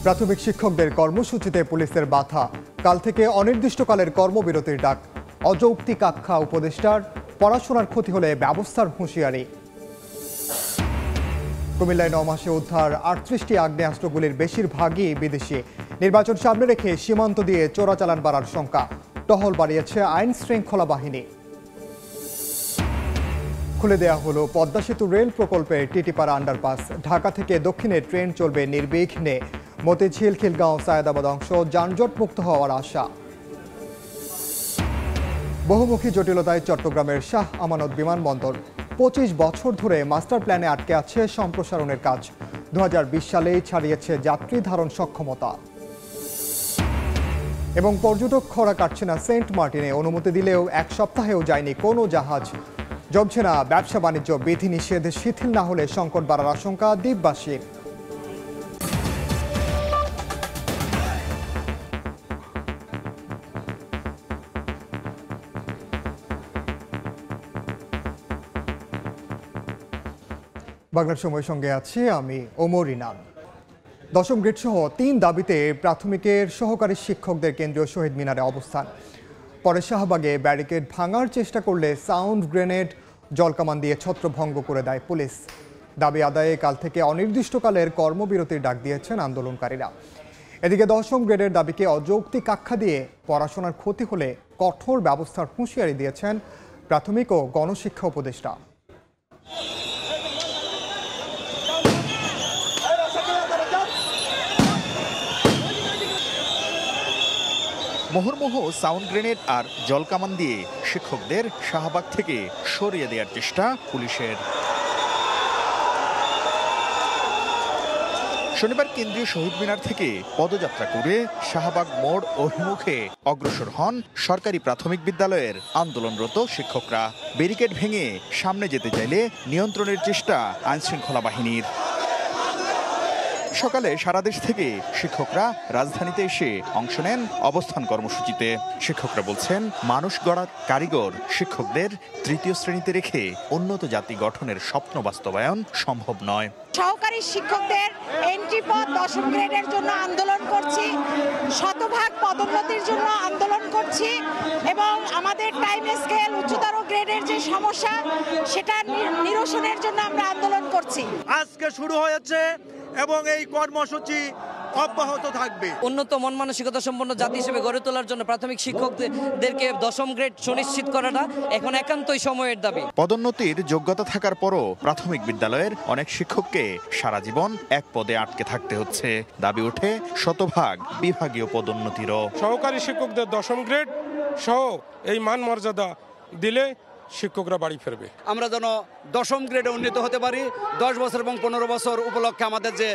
প্রাথমিক শিক্ষকদের কর্মসূচিতে পুলিশের বাধা, কাল থেকে অনির্দিষ্টকালের কর্মবিরতির ডাক। অযৌক্তিক আখ্যা উপদেষ্টার, পড়াশোনার ক্ষতি হলে ব্যবস্থার হুঁশিয়ারি। কুমিল্লায় 9 মাসে উদ্ধার 38টি আগ্নেয়াস্ত্রগুলির বেশিরভাগই বিদেশি। নির্বাচন সামনে রেখে সীমান্ত দিয়ে চোরাচালান বাড়ার শঙ্কা, টহল বাড়িয়েছে আইন শৃঙ্খলা বাহিনী। খুলে দেয়া হলো পদ্মা সেতু রেল প্রকল্পের টিটিপাড়া আন্ডারপাস। ঢাকা থেকে দক্ষিণে ট্রেন চলবে নির্বিঘ্নে। মতিঝিল, খিলগাঁও, সায়েদাবাদ অংশ যানজট মুক্ত হওয়ার আশা। বহুমুখী জটিলতায় চট্টগ্রামের শাহ আমানত বিমানবন্দর। 25 বছর ধরে মাস্টার প্ল্যানে আটকে আছে সম্প্রসারণের কাজ। 2020 সালেই ছাড়িয়েছে যাত্রী ধারণ সক্ষমতা। এবং পর্যটক খরা কাটছে না সেন্ট মার্টিনে। অনুমতি দিলেও 1 সপ্তাহেও যায়নি কোনো জাহাজ। জমছে না ব্যবসা বাণিজ্য। বিধিনিষেধ শিথিল না হলে সংকট বাড়ার আশঙ্কা দ্বীপবাসীর। বাংলার সময়ের সঙ্গে আছি আমি ওমর ইনাম। 10ম গ্রেড সহ 3 দাবিতে প্রাথমিকের সহকারী শিক্ষকদের কেন্দ্রীয় শহীদ মিনারে অবস্থান। পরে শাহবাগে ব্যারিকেড ভাঙার চেষ্টা করলে সাউন্ড গ্রেনেড, জলকামান দিয়ে ছত্রভঙ্গ করে দেয় পুলিশ। দাবি আদায়ে কাল থেকে অনির্দিষ্টকালের কর্মবিরতির ডাক দিয়েছেন আন্দোলনকারীরা। এদিকে 10ম গ্রেডের দাবিকে অযৌক্তিক আখ্যা দিয়ে পড়াশোনার ক্ষতি হলে কঠোর ব্যবস্থার হুঁশিয়ারি দিয়েছেন প্রাথমিক ও গণশিক্ষা উপদেষ্টা। মুহুর্মুহু সাউন্ড গ্রেনেড আর জলকামান দিয়ে শিক্ষকদের শাহবাগ থেকে সরিয়ে দেওয়ার চেষ্টা পুলিশের। শনিবার কেন্দ্রীয় শহীদ মিনার থেকে পদযাত্রা করে শাহবাগ মোড় অভিমুখে অগ্রসর হন সরকারি প্রাথমিক বিদ্যালয়ের আন্দোলনরত শিক্ষকরা। ব্যারিকেড ভেঙে সামনে যেতে চাইলে নিয়ন্ত্রণের চেষ্টা আইনশৃঙ্খলা বাহিনীর। সকালে সারা দেশ থেকে শিক্ষকরা রাজধানীতে এসে অংশ নেন অবস্থান কর্মসূচিতে। শিক্ষকরা বলছেন, মানুষ গড়ার কারিগর শিক্ষকদের তৃতীয় শ্রেণীতে রেখে উন্নত জাতি গঠনের স্বপ্ন বাস্তবায়ন সম্ভব নয়। সহকারী শিক্ষকদের এন্ট্রি পদ 10ম গ্রেডের জন্য আন্দোলন করছি, শতভাগ পদোন্নতির জন্য আন্দোলন করছি এবং আমাদের টাইম স্কেল উচ্চতর গ্রেডের যে সমস্যা সেটা নিরসনের জন্য আমরা আন্দোলন করছি। আজকে শুরু হয়েছে এবং এই কর্মসূচি অব্যাহত থাকবে। উন্নত মন মানসিকতা সম্পন্ন জাতি হিসেবে গড়ে তোলার জন্য প্রাথমিক শিক্ষকদেরকে 10ম গ্রেড সুনিশ্চিত করাটা এখন একান্তই সময়ের দাবি। পদোন্নতির যোগ্যতা থাকার পরও প্রাথমিক বিদ্যালয়ের অনেক শিক্ষককে সারা জীবন এক পদে আটকে থাকতে হচ্ছে। দাবি ওঠে শতভাগ বিভাগীয় পদোন্নতিরও। সহকারী শিক্ষকদের 10ম গ্রেড সহ এই মান মর্যাদা দিলে শিক্ষকরা বাড়ি ফিরবে। আমরা যেন 10ম গ্রেডে উন্নীত হতে পারি। 10 বছর এবং 15 বছর উপলক্ষে আমাদের যে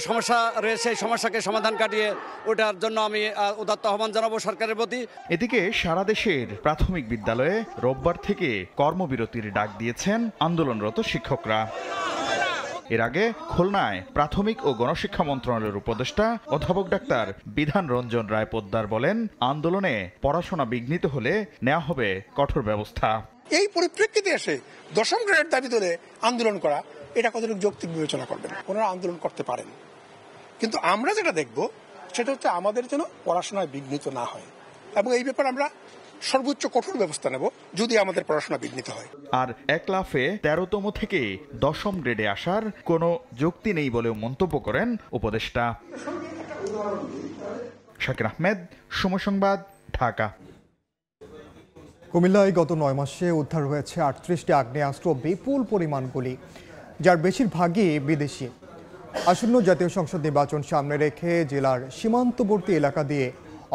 সমস্যা রয়েছে সেই সমস্যাকে সমাধান কাটিয়ে ওটার জন্য আমি উদাত্ত আহ্বান জানাবো সরকারের প্রতি। এদিকে সারা দেশের প্রাথমিক বিদ্যালয়ে রোববার থেকে কর্মবিরতির ডাক দিয়েছেন আন্দোলনরত শিক্ষকরা। এর আগে খুলনায় প্রাথমিক ও গণশিক্ষা মন্ত্রণালয়ের উপদেষ্টা অধ্যাপক ডাক্তার বিধান রঞ্জন রায় পোদ্দার বলেন, আন্দোলনে পড়াশোনা বিঘ্নিত হলে নেওয়া হবে কঠোর ব্যবস্থা। এই পরিপ্রেক্ষিতে এসে 10ম গ্রেড দাবি ধরে আন্দোলন করা, এটা কতটুকু যৌক্তিক বিবেচনা করবেন? ওনারা আন্দোলন করতে পারেন, কিন্তু আমরা যেটা দেখব সেটা হচ্ছে আমাদের যেন পড়াশোনায় বিঘ্নিত না হয় এবং এই ব্যাপারে আমরা সর্বোচ্চ কঠোর ব্যবস্থা নেব যদি আমাদের পড়াশোনা বিঘ্নিত হয়। আর এক লাফে 13তম থেকে 10ম গ্রেডে আসার কোনো যুক্তি নেই বলেও মন্তব্য করেন উপদেষ্টা। শাকির আহমেদ, সময় সংবাদ, ঢাকা। কুমিল্লায় গত 9 মাসে উদ্ধার হয়েছে 38টি আগ্নেয়াস্ত্র, বিপুল পরিমাণ গুলি, যার বেশিরভাগই বিদেশি। আসন্ন জাতীয় সংসদ নির্বাচন সামনে রেখে জেলার সীমান্তবর্তী এলাকা দিয়ে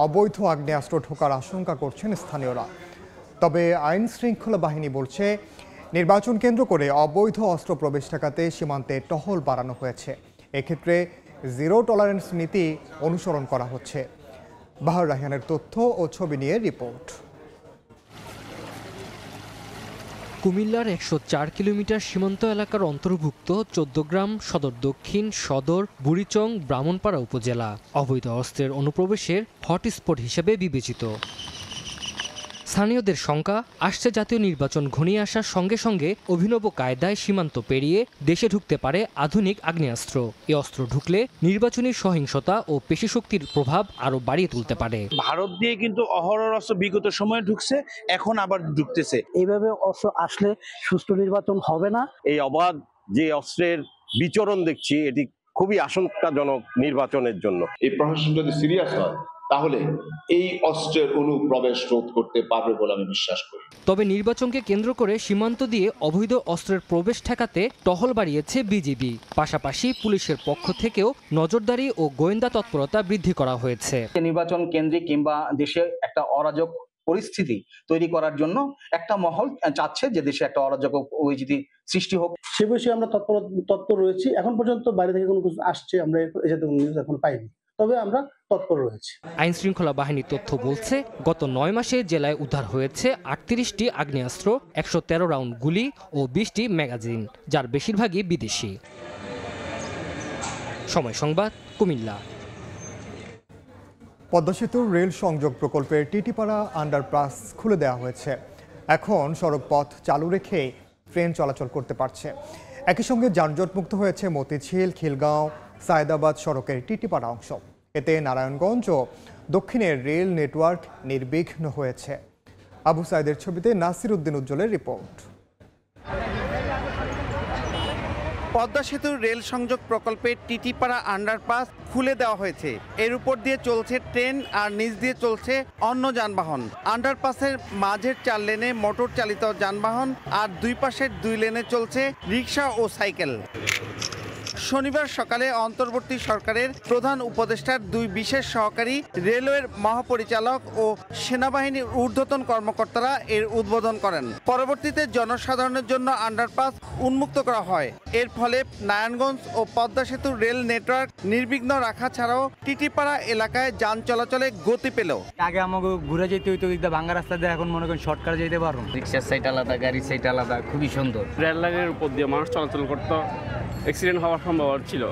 অবৈধ আগ্নেয়াস্ত্র ঢোকার আশঙ্কা করছেন স্থানীয়রা। তবে আইন শৃঙ্খলা বাহিনী বলছে, নির্বাচন কেন্দ্র করে অবৈধ অস্ত্র প্রবেশ ঠেকাতে সীমান্তে টহল বাড়ানো হয়েছে। এক্ষেত্রে জিরো টলারেন্স নীতি অনুসরণ করা হচ্ছে। বাহার রায়হানের তথ্য ও ছবি নিয়ে রিপোর্ট। কুমিল্লার 104 কিলোমিটার সীমান্ত এলাকার অন্তর্ভুক্ত 14 গ্রাম সদর দক্ষিণ, সদর, বুড়িচং, ব্রাহ্মণপাড়া উপজেলা অবৈধ অস্ত্রের অনুপ্রবেশের হটস্পট হিসেবে বিবেচিত। স্থানীয়দের শঙ্কা, আসছে জাতীয় নির্বাচন ঘনিয়ে আসার সঙ্গে সঙ্গে অভিনব কায়দায় সীমান্ত পেরিয়ে দেশে ঢুকতে পারে আধুনিক আগ্নেয়াস্ত্র। এ অস্ত্র ঢুকলে নির্বাচনী সহিংসতা ও পেশিশক্তির প্রভাব আরও বাড়িয়ে তুলতে পারে। ভারত দিয়ে কিন্তু অহরহ অস্ত্র বিগত সময়ে ঢুকছে, এখন আবার ঢুকতেছে। এইভাবে অস্ত্র আসলে সুষ্ঠু নির্বাচন হবে না। এই অবাধ যে অস্ত্রের বিচরণ দেখছি, এটি খুবই আশঙ্কাজনক নির্বাচনের জন্য। এই প্রশাসন যদি সিরিয়াস হয় তাহলে এই অস্ত্রের অনুপ্রবেশ রোধ করতে পারবে বলে আমি বিশ্বাস করি। তবে নির্বাচনকে কেন্দ্র করে সীমান্ত দিয়ে অবৈধ অস্ত্রের প্রবেশ ঠেকাতে টহল বাড়িয়েছে বিজিবি। পাশাপাশি পুলিশের পক্ষ থেকেও নজরদারি ও গোয়েন্দা তৎপরতা বৃদ্ধি করা হয়েছে। নির্বাচন কেন্দ্রিক কিংবা দেশে একটা অরাজক পরিস্থিতি তৈরি করার জন্য একটা মহল চাচ্ছে যে দেশে একটা অরাজক পরিস্থিতি সৃষ্টি হোক। সে বিষয়ে আমরা তৎপর রয়েছি। এখন পর্যন্ত বাইরে থেকে কোনো কিছু আসছে আমরা এই জাতীয় নিউজ এখন পাইনি, তবে আমরা তৎপর রয়েছে। আইন শৃঙ্খলা বাহিনীর তথ্য বলছে, গত 9 মাসে জেলায় উদ্ধার হয়েছে 38টি আগ্নেয়াস্ত্র, 113 রাউন্ড গুলি ও 20টি ম্যাগাজিন, যার বেশিরভাগই বিদেশি। সময় সংবাদ, কুমিল্লা। পদ্মা সেতুর রেল সংযোগ প্রকল্পের টিটিপাড়া আন্ডারপাস খুলে দেওয়া হয়েছে। এখন সড়ক পথ চালু রেখে ট্রেন চলাচল করতে পারছে। একই সঙ্গে যানজটমুক্ত হয়েছে মতিঝিল, খিলগাঁও, সায়দাবাদ সড়কের টিটিপাড়া অংশ। এতে নারায়ণগঞ্জ ও দক্ষিণের রেল নেটওয়ার্ক নির্বিঘ্ন হয়েছে। আবু সাইদের ছবিতে নাসির উদ্দিন উজ্জ্বলের রিপোর্ট। পদ্মা সেতুর রেল সংযোগ প্রকল্পের টিটিপাড়া আন্ডারপাস খুলে দেওয়া হয়েছে। এর উপর দিয়ে চলছে ট্রেন আর নিচ দিয়ে চলছে অন্য যানবাহন। আন্ডারপাসের মাঝের 4 লেনে মোটর চালিত যানবাহন আর 2 পাশের 2 লেনে চলছে রিক্সা ও সাইকেল। শনিবার সকালে অন্তর্বর্তী সরকারের প্রধান উপদেষ্টার 2 বিশেষ সহকারী, রেলওয়ের মহাপরিচালক ও সেনাবাহিনীর ঊর্ধ্বতন কর্মকর্তারা এর উদ্বোধন করেন। পরবর্তীতে জনসাধারণের জন্য আন্ডারপাস উন্মুক্ত করা হয়। এর ফলে নারায়ণগঞ্জ ও পদ্মা সেতুর রেল নেটওয়ার্ক নির্বিঘ্ন রাখা ছাড়াও টিটিপাড়া এলাকায় যান চলাচলে গতি পেল। আগে আমাকে ঘুরে যেতে হইতো, ভাঙ্গা রাস্তা দিয়ে এখন মনে করেন শর্টকাটে যেতে পারবো। রিক্সার সাইড আলাদা, গাড়ির সাইড আলাদা, খুবই সুন্দর। রেল লাইনের উপর দিয়ে মানুষ চলাচল করতো, অ্যাক্সিডেন্ট হওয়ার সম্ভাবনা ছিল।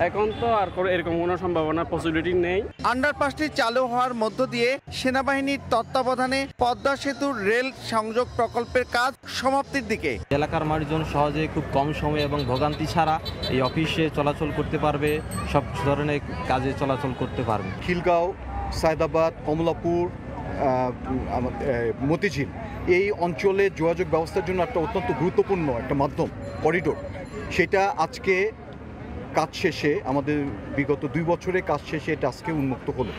এখন তো আর এরকম কোনো সম্ভাবনা পসিবিলিটি নেই। আন্ডারপাসটি চালু হওয়ার মধ্য দিয়ে সেনাবাহিনীর তত্ত্বাবধানে পদ্মা সেতুর রেল সংযোগ প্রকল্পের কাজ সমাপ্তির দিকে। এলাকার মানুষজন সহজে খুব কম সময় এবং ভোগান্তি ছাড়া এই অফিসে চলাচল করতে পারবে, সব ধরনের কাজে চলাচল করতে পারবে। খিলগাঁও, সায়দাবাদ, কমলাপুর, মতিঝিল এই অঞ্চলে যোগাযোগ ব্যবস্থার জন্য একটা অত্যন্ত গুরুত্বপূর্ণ একটা মাধ্যম, করিডোর। সেটা আজকে কাজ শেষে, আমাদের বিগত 2 বছরের কাজ শেষে এটা আজকে উন্মুক্ত হলো।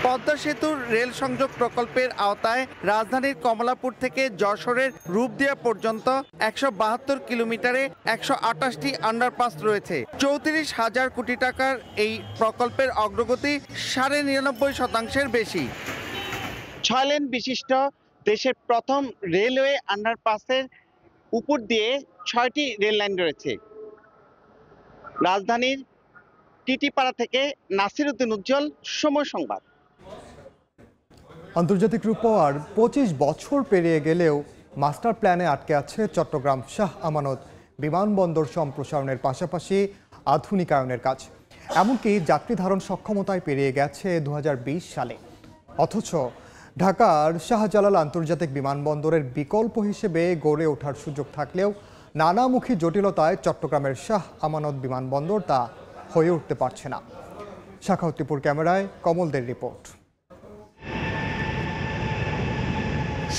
পদ্মা সেতুর রেল সংযোগ প্রকল্পের আওতায় রাজধানীর কমলাপুর থেকে যশোরের রূপদিয়া পর্যন্ত 172 কিলোমিটারে 128টি আন্ডারপাস রয়েছে। 34,000 কোটি টাকার এই প্রকল্পের অগ্রগতি 99.5% বেশি। 6 লেন বিশিষ্ট দেশের প্রথম রেলওয়ে আন্ডারপাসের উপর দিয়ে 6টি রেল লাইন রয়েছে। রাজধানীর টিটিপাড়া থেকে নাসির উদ্দিন উজ্জ্বল, সময় সংবাদ। আন্তর্জাতিক রূপর 25 বছর পেরিয়ে গেলেও মাস্টার প্ল্যানে আটকে আছে চট্টগ্রাম শাহ আমানত বিমানবন্দর সম্প্রসারণের পাশাপাশি আধুনিকায়নের কাজ। এমনকি যাত্রী ধারণ সক্ষমতায় পেরিয়ে গেছে 2020 সালে। অথচ ঢাকার শাহজালাল আন্তর্জাতিক বিমানবন্দরের বিকল্প হিসেবে গড়ে ওঠার সুযোগ থাকলেও নানামুখী জটিলতায় চট্টগ্রামের শাহ আমানত বিমানবন্দর তা হয়ে উঠতে পারছে না। শাখাউত্তিপুর ক্যামেরায় কমলদের রিপোর্ট।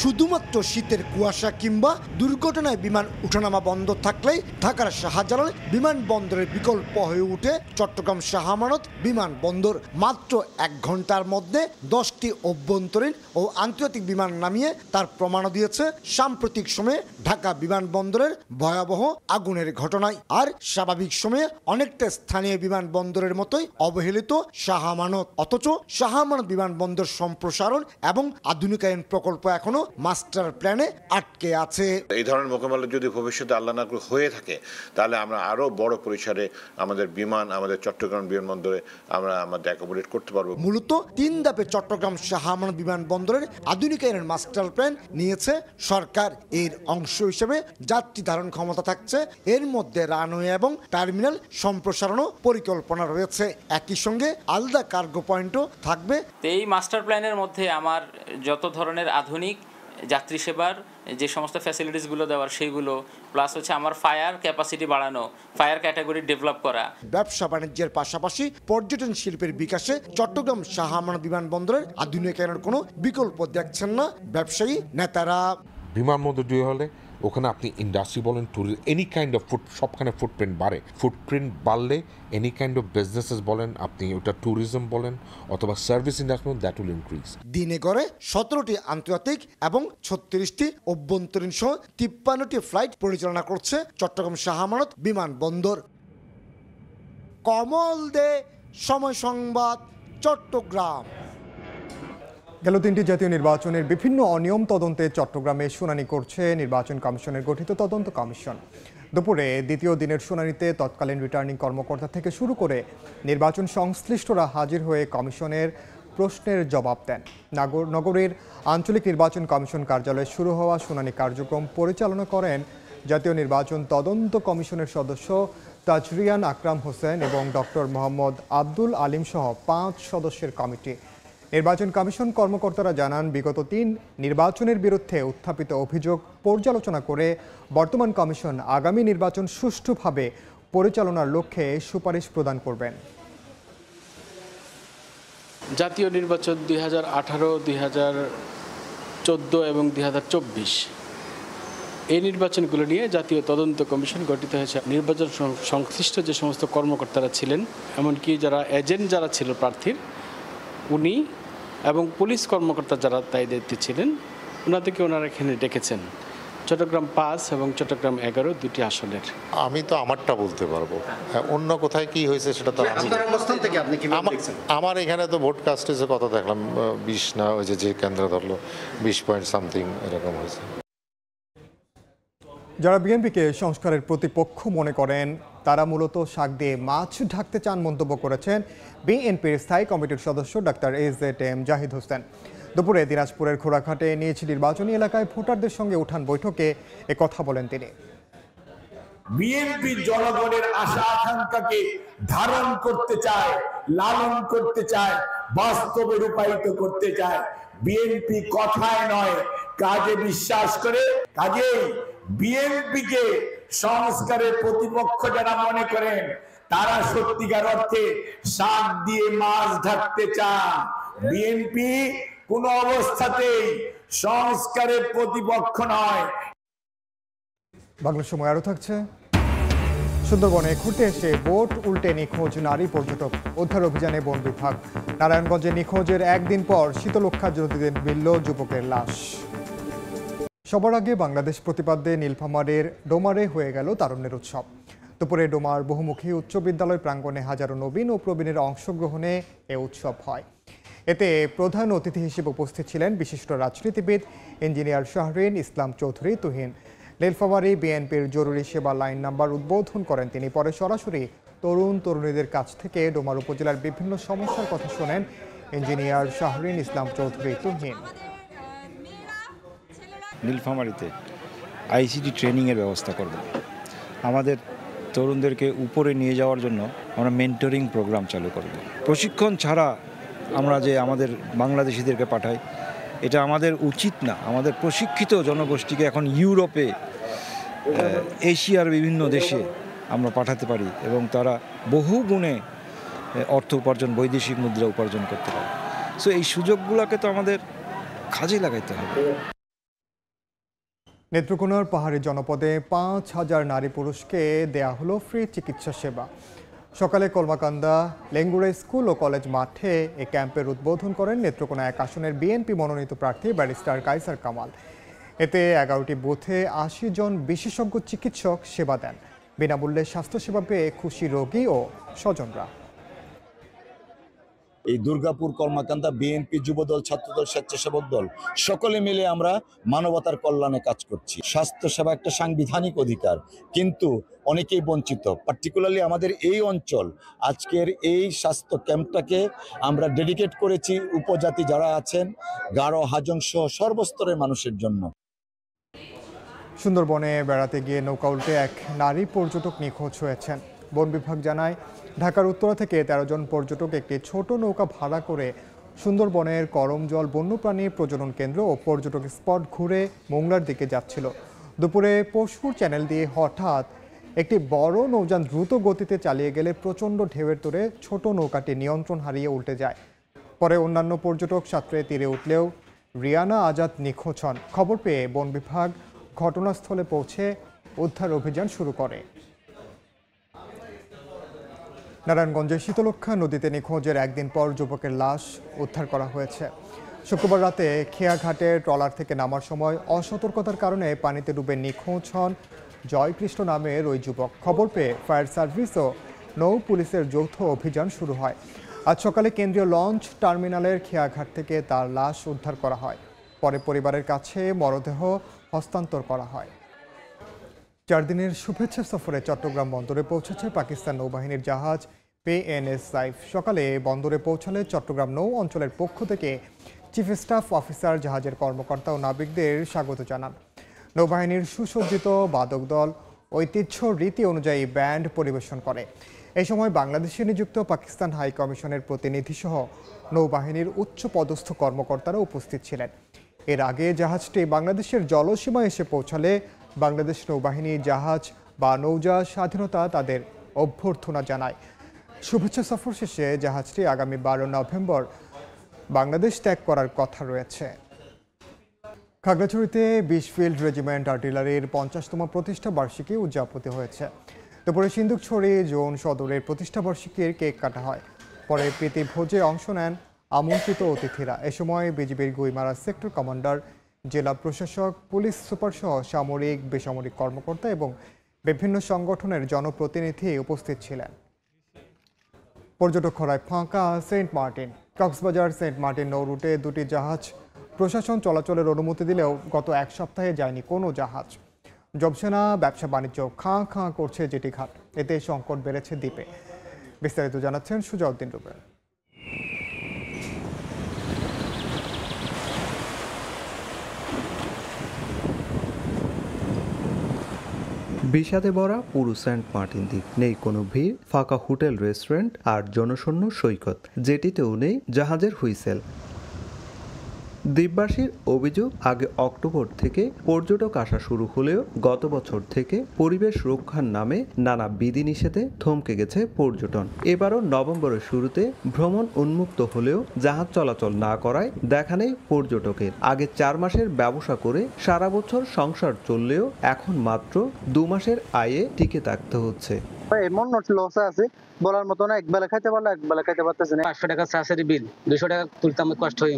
শুধুমাত্র শীতের কুয়াশা কিংবা দুর্ঘটনায় বিমান উঠানামা বন্ধ থাকলেই ঢাকার শাহজালাল বিমানবন্দরের বিকল্প হয়ে উঠে চট্টগ্রাম শাহ আমানত বিমানবন্দর। মাত্র 1 ঘন্টার মধ্যে 10টি অভ্যন্তরীণ ও আন্তর্জাতিক বিমান নামিয়ে তার প্রমাণও দিয়েছে সাম্প্রতিক সময়ে ঢাকা বিমানবন্দরের ভয়াবহ আগুনের ঘটনায়। আর স্বাভাবিক সময়ে অনেকটা স্থানীয় বিমানবন্দরের মতোই অবহেলিত শাহ আমানত। অথচ শাহ আমানত বিমানবন্দর সম্প্রসারণ এবং আধুনিকায়ন প্রকল্প এখনো এখনো মাস্টার প্ল্যানে আটকে আছে। এই ধরনের মোকাবেলা যদি ভবিষ্যতে আল্লাহ না করে হয়ে থাকে, তাহলে আমরা আরো বড় পরিসরে আমাদের বিমান, আমাদের চট্টগ্রাম বিমানবন্দরে আমরা আমাদের অ্যাকোমোডেট করতে পারবো। মূলত 3 ধাপে চট্টগ্রাম শাহ আমানত বিমানবন্দরের আধুনিকায়নের মাস্টার প্ল্যান নিয়েছে সরকার। এর অংশ হিসেবে যাত্রী ধারণ ক্ষমতা থাকছে, এর মধ্যে রানওয়ে এবং টার্মিনাল সম্প্রসারণও পরিকল্পনা রয়েছে। একই সঙ্গে আলাদা কার্গো পয়েন্টও থাকবে। এই মাস্টার প্ল্যানের মধ্যে আমার যত ধরনের আধুনিক যাত্রী সেবার যে সমস্ত ফ্যাসিলিটিসগুলো দেওয়ার সেইগুলো, প্লাস হচ্ছে আমার ফায়ার ক্যাপাসিটি বাড়ানো, ফায়ার ক্যাটাগরি ডেভেলপ করা। ব্যবসা বাণিজ্যের পাশাপাশি পর্যটন শিল্পের বিকাশে চট্টগ্রাম শাহ আমানত বিমানবন্দরের আধুনিকায়নের কোনো বিকল্প দেখছেন না ব্যবসায়ী নেতারা। বিমানবন্দর দুই হলে ওখানে আপনি ইন্ডাস্ট্রি বলেন, ট্যুরিজম, এনি কাইন্ড অফ সবখানে ফুটপ্রিন্ট বাড়ে। ফুটপ্রিন্ট বাড়লে এনি কাইন্ড অফ বিজনেসেস বলেন, আপনি ওটা ট্যুরিজম বলেন অথবা service industry, that will increase. দিনে গড়ে 17টি আন্তর্জাতিক এবং 36টি অভ্যন্তরীণ সহ 53টি ফ্লাইট পরিচালনা করছে চট্টগ্রাম শাহ আমানত বিমানবন্দর। কমল দে, সময় সংবাদ, চট্টগ্রাম। গেল 3টি জাতীয় নির্বাচনের বিভিন্ন অনিয়ম তদন্তে চট্টগ্রামে শুনানি করছে নির্বাচন কমিশনের গঠিত তদন্ত কমিশন। দুপুরে দ্বিতীয় দিনের শুনানিতে তৎকালীন রিটার্নিং কর্মকর্তা থেকে শুরু করে নির্বাচন সংশ্লিষ্টরা হাজির হয়ে কমিশনের প্রশ্নের জবাব দেন। নগরীর আঞ্চলিক নির্বাচন কমিশন কার্যালয়ে শুরু হওয়া শুনানি কার্যক্রম পরিচালনা করেন জাতীয় নির্বাচন তদন্ত কমিশনের সদস্য তাজরিয়ান আকরাম হোসেন এবং ডক্টর মোহাম্মদ আব্দুল আলিম সহ 5 সদস্যের কমিটি। নির্বাচন কমিশন কর্মকর্তারা জানান, বিগত 3 নির্বাচনের বিরুদ্ধে উত্থাপিত অভিযোগ পর্যালোচনা করে বর্তমান কমিশন আগামী নির্বাচন সুষ্ঠুভাবে পরিচালনার লক্ষ্যে সুপারিশ প্রদান করবেন। জাতীয় নির্বাচন 2018, 2014 এবং 2024 এই নির্বাচনগুলো নিয়ে জাতীয় তদন্ত কমিশন গঠিত হয়েছে। নির্বাচন সংশ্লিষ্ট যে সমস্ত কর্মকর্তারা ছিলেন, এমনকি যারা এজেন্ট যারা ছিল প্রার্থীর, উনি এবং পুলিশ কর্মকর্তা যারা তাই দায়িত্বে ছিলেন, ওনাদেরকে ওনারা এখানে ডেকেছেন। চট্টগ্রাম 5 এবং চট্টগ্রাম 11 দুটি আসনের। আমি তো আমারটা বলতে পারবো, অন্য কোথায় কি হয়েছে সেটা তো আমার এখানে তো ভোট কাস্টেজের কথা দেখলাম 20 না, ওই যে কেন্দ্র ধরলো 20 পয়েন্ট সামথিং এরকম হয়েছে। যারা বিএনপিকে সংস্কারের প্রতিপক্ষ মনে করেন তারা মূলত শাক দিয়ে মাছ ঢাকতে চান মন্তব্য করেছেন বিএনপির স্থায়ী কমিটির সদস্য ডাক্তার AZM জাহিদ হোসেন। দুপুরে দিনাজপুরের খোড়াঘাটে নিয়েছে নির্বাচনী এলাকায় ভোটারদের সঙ্গে উঠান বৈঠকে কথা বলেন তিনি। বিএনপি জনগণের আশা আকাঙ্ক্ষাকে ধারণ করতে চায়, লালন করতে চায়, বাস্তবে রূপায়িত করতে চায়। বিএনপি কথায় নয় কাজে বিশ্বাস করে। কাজেই বিএনপিকে সংস্কারের প্রতিপক্ষ যারা মনে করেন তারা সত্যিকার অর্থে শাক দিয়ে মাছ ঢাকতে চান। বিএনপি কোন অবস্থাতেই সংস্কারের প্রতিপক্ষ নয়। বাংলা সময় আরও থাকছে। সুন্দরবনে ঘুরতে এসে বোট উল্টে নিখোঁজ নারী পর্যটক, উদ্ধার অভিযানে বন বিভাগ। নারায়ণগঞ্জে নিখোঁজের একদিন পর শীতলক্ষা জ্যোতিদের মিলল যুবকের লাশ। সবার আগে বাংলাদেশ প্রতিপাদ্যে নীলফামারীর ডোমারে হয়ে গেল তারুণ্যের উৎসব। দুপুরে ডোমার বহুমুখী উচ্চ বিদ্যালয় প্রাঙ্গণে হাজারো নবীন ও প্রবীণের অংশগ্রহণে এ উৎসব হয়। এতে প্রধান অতিথি হিসেবে উপস্থিত ছিলেন বিশিষ্ট রাজনীতিবিদ ইঞ্জিনিয়ার শাহরিন ইসলাম চৌধুরী তুহিন। নীলফামারী বিএনপির জরুরি সেবা লাইন নাম্বার উদ্বোধন করেন তিনি। পরে সরাসরি তরুণ তরুণীদের কাছ থেকে ডোমার উপজেলার বিভিন্ন সমস্যার কথা শোনেন ইঞ্জিনিয়ার শাহরিন ইসলাম চৌধুরী তুহিন। নীলফামারীতে আইসিটি ট্রেনিংয়ের ব্যবস্থা করব। আমাদের তরুণদেরকে উপরে নিয়ে যাওয়ার জন্য আমরা মেন্টরিং প্রোগ্রাম চালু করব। প্রশিক্ষণ ছাড়া আমরা যে আমাদের বাংলাদেশিদেরকে পাঠাই, এটা আমাদের উচিত না। আমাদের প্রশিক্ষিত জনগোষ্ঠীকে এখন ইউরোপে, এশিয়ার বিভিন্ন দেশে আমরা পাঠাতে পারি এবং তারা বহু গুণে অর্থ উপার্জন, বৈদেশিক মুদ্রা উপার্জন করতে পারে। সো এই সুযোগগুলোকে তো আমাদের কাজে লাগাইতে হবে। নেত্রকোনার পাহাড়ি জনপদে 5000 নারী পুরুষকে দেয়া হলো ফ্রি চিকিৎসা সেবা। সকালে কলমাকান্দা লেঙ্গুড়া স্কুল ও কলেজ মাঠে এ ক্যাম্পের উদ্বোধন করেন নেত্রকোনা 1 আসনের বিএনপি মনোনীত প্রার্থী ব্যারিস্টার কায়সার কামাল। এতে 11টি বুথে 80 জন বিশেষজ্ঞ চিকিৎসক সেবা দেন। বিনামূল্যে স্বাস্থ্যসেবা পেয়ে খুশি রোগী ও স্বজনরা। এই দুর্গাপুর কর্মকান্দা বিএনপি যুবদল ছাত্রদল স্বেচ্ছাসেবক দল সকলে মিলে আমরা মানবতার কল্যাণে কাজ করছি। স্বাস্থ্যসেবা একটা সাংবিধানিক অধিকার, কিন্তু অনেকেই বঞ্চিত। পার্টিকুলারলি আমাদের এই অঞ্চল আজকের এই স্বাস্থ্য ক্যাম্পটাকে আমরা ডেডিকেট করেছি উপজাতি যারা আছেন, গারো, হাজং সহ সর্বস্তরের মানুষের জন্য। সুন্দরবনে বেড়াতে গিয়ে নৌকা উল্টে এক নারী পর্যটক নিখোঁজ হয়েছেন। বন বিভাগ জানায়, ঢাকার উত্তরা থেকে 13 জন পর্যটক একটি ছোট নৌকা ভাড়া করে সুন্দরবনের করমজল বন্যপ্রাণী প্রজনন কেন্দ্র ও পর্যটক স্পট ঘুরে মোংলার দিকে যাচ্ছিল। দুপুরে পশুর চ্যানেল দিয়ে হঠাৎ একটি বড় নৌযান দ্রুত গতিতে চালিয়ে গেলে প্রচণ্ড ঢেউয়ের তোড়ে ছোট নৌকাটি নিয়ন্ত্রণ হারিয়ে উল্টে যায়। পরে অন্যান্য পর্যটক সাঁতরে তীরে উঠলেও রিয়ানা আজাদ নিখোঁজ হন। খবর পেয়ে বন বিভাগ ঘটনাস্থলে পৌঁছে উদ্ধার অভিযান শুরু করে। নারায়ণগঞ্জের শীতলক্ষা নদীতে নিখোঁজের একদিন পর যুবকের লাশ উদ্ধার করা হয়েছে। শুক্রবার রাতে খেয়াঘাটের ট্রলার থেকে নামার সময় অসতর্কতার কারণে পানিতে ডুবে নিখোঁজ হন জয়কৃষ্ণ নামের ওই যুবক। খবর পেয়ে ফায়ার সার্ভিস ও নৌ পুলিশের যৌথ অভিযান শুরু হয়। আজ সকালে কেন্দ্রীয় লঞ্চ টার্মিনালের খেয়াঘাট থেকে তার লাশ উদ্ধার করা হয়। পরে পরিবারের কাছে মরদেহ হস্তান্তর করা হয়। 4 দিনের শুভেচ্ছা সফরে চট্টগ্রাম বন্দরে পৌঁছেছে পাকিস্তান নৌবাহিনীর জাহাজ PNS সাইফ। সকালে বন্দরে পৌঁছালে চট্টগ্রাম নৌ অঞ্চলের পক্ষ থেকে চিফ স্টাফ অফিসার, জাহাজের কর্মকর্তা ও নাবিকদের স্বাগত জানান। নৌবাহিনীর সুসজ্জিত বাদক দল ঐতিহ্য রীতি অনুযায়ী ব্যান্ড পরিবেশন করে। এই সময় বাংলাদেশে নিযুক্ত পাকিস্তান হাই কমিশনের প্রতিনিধিসহ নৌবাহিনীর উচ্চ পদস্থ কর্মকর্তারা উপস্থিত ছিলেন। এর আগে জাহাজটি বাংলাদেশের জলসীমায় এসে পৌঁছালে বাংলাদেশ নৌবাহিনী জাহাজ বা নৌজা স্বাধীনতা তাদের অভ্যর্থনা জানায়। শুভেচ্ছা সফর শেষে জাহাজটি আগামী 12 নভেম্বর বাংলাদেশ ত্যাগ করার কথা রয়েছে। খাগড়াছড়িতে 20 ফিল্ড রেজিমেন্ট আর্টিলারির 50তম প্রতিষ্ঠা বার্ষিকী উদযাপিত হয়েছে। দুপুরে সিন্দুকছড়ি জোন সদরের প্রতিষ্ঠা বার্ষিকীর কেক কাটা হয়। পরে প্রীতি ভোজে অংশ নেন আমন্ত্রিত অতিথিরা। এ সময় বিজিবির গুইমারা সেক্টর কমান্ডার, জেলা প্রশাসক, পুলিশ সুপার সহ সামরিক বেসামরিক কর্মকর্তা এবং বিভিন্ন সংগঠনের জনপ্রতিনিধি উপস্থিত ছিলেন। পর্যটক খরায় ফাঁকা Saint Martin. Cox's Bazar Saint Martin নৌ রুটে 2টি জাহাজ প্রশাসন চলাচলের অনুমতি দিলেও গত 1 সপ্তাহে যায়নি কোনো জাহাজ। জবসেনা ব্যবসা বাণিজ্য খাঁ খাঁ করছে জেটি ঘাট। এতে সংকট বেড়েছে দ্বীপে। বিস্তারিত জানাচ্ছেন সুজাউদ্দিন রুবেল। বিষাদে ভরা পুরো সেন্ট মার্টিন দ্বীপ। নেই কোনো ভিড়, ফাঁকা হোটেল, রেস্টুরেন্ট আর জনশূন্য সৈকত। যেটিতেও নেই জাহাজের হুইসেল। দ্বীপবাসীর অভিযোগ, আগে অক্টোবর থেকে পর্যটক আসা শুরু হলেও গত বছর থেকে পরিবেশ রক্ষার নামে নানা বিধিনিষেধে থমকে গেছে পর্যটন। এবারও নভেম্বরের শুরুতে ভ্রমণ উন্মুক্ত হলেও জাহাজ চলাচল না করায় দেখা নেই পর্যটকের। আগে 4 মাসের ব্যবসা করে সারা বছর সংসার চললেও এখন মাত্র 2 মাসের আয়ে টিকে থাকতে হচ্ছে। এমন লস আছে বলার মতো না। একবেলা খাইতে পারলে একবেলা খাইতে পারতেছে না। 500 টাকা চাষের বিল, 200 টাকা তুলতে আমার কষ্ট হয়ে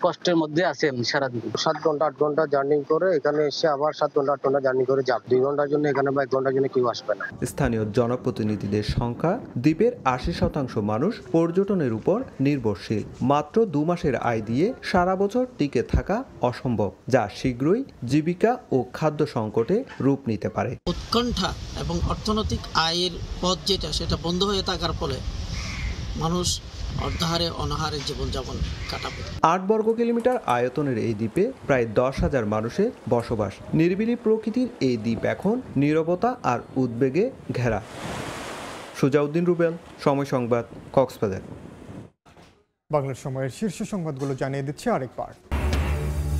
কষ্টের মধ্যে আছে সারাদিন। 7 ঘন্টা 8 ঘন্টা জার্নি করে এখানে এসে আবার 7 ঘন্টা 8 ঘন্টা জার্নি করে যাব। 2 ঘন্টার জন্য এখানে বা 1 ঘন্টার জন্য কেউ আসবে না। স্থানীয় জনপ্রতিনিধিদের সংখ্যা, দ্বীপের 80% মানুষ পর্যটনের উপর নির্ভরশীল। মাত্র 2 মাসের আয় দিয়ে সারা বছর টিকে থাকা অসম্ভব, যা শীঘ্রই জীবিকা ও খাদ্য সংকটে রূপ নিতে পারে। উৎকণ্ঠা এবং অর্থনৈতিক আয়ের পথ যেটা, সেটা বন্ধ হয়ে থাকার ফলে মানুষ অর্ধাহারে অনাহারে জীবনযাপন কাটাবে। 8 বর্গ কিলোমিটার আয়তনের এই দ্বীপে প্রায় 10,000 মানুষের বসবাস। নিরিবিলি প্রকৃতির এই দ্বীপ এখন নীরবতা আর উদ্বেগে ঘেরা। সুজাউদ্দিন রুবেল, সময় সংবাদ, কক্সবাজার। বাংলার সময়ের শীর্ষ সংবাদগুলো জানিয়ে দিচ্ছে আরেকবার।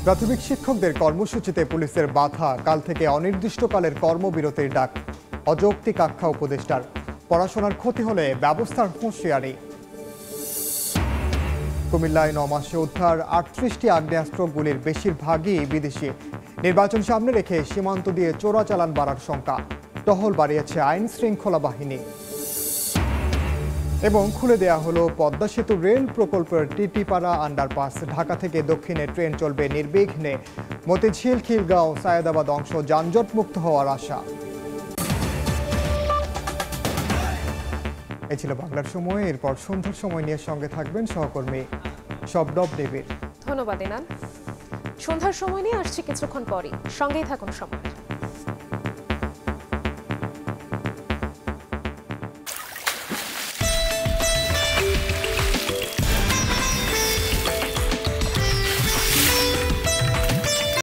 প্রাথমিক শিক্ষকদের কর্মসূচিতে পুলিশের বাধা, কাল থেকে অনির্দিষ্টকালের কর্মবিরতির ডাক। অযৌক্তিক আখ্যা উপদেষ্টার। পড়াশোনার ক্ষতি হলে ব্যবস্থার হুঁশিয়ারি। কুমিল্লায় 9 মাসে উদ্ধার 38টি আগ্নেয়াস্ত্র, গুলির বেশিরভাগই বিদেশি। নির্বাচন সামনে রেখে সীমান্ত দিয়ে চোরাচালান বাড়ার শঙ্কা। টহল বাড়িয়েছে আইন শৃঙ্খলা বাহিনী। এবং খুলে দেয়া হলো পদ্মা সেতু রেল প্রকল্পের টিটিপাড়া আন্ডারপাস। ঢাকা থেকে দক্ষিণে ট্রেন চলবে নির্বিঘ্নে। মতিঝিল, খিলগাঁও, সায়েদাবাদ অংশ যানজট মুক্ত হওয়ার আশা। এই ছিল বাংলার সময়। এরপর সন্ধ্যার সময় নিয়ে সঙ্গে থাকবেন সহকর্মী শব্দব দেবীর। ধন্যবাদ ইনান। সন্ধ্যার সময় নিয়ে আসছে কিছুক্ষণ পরই, সঙ্গেই থাকুন সময়।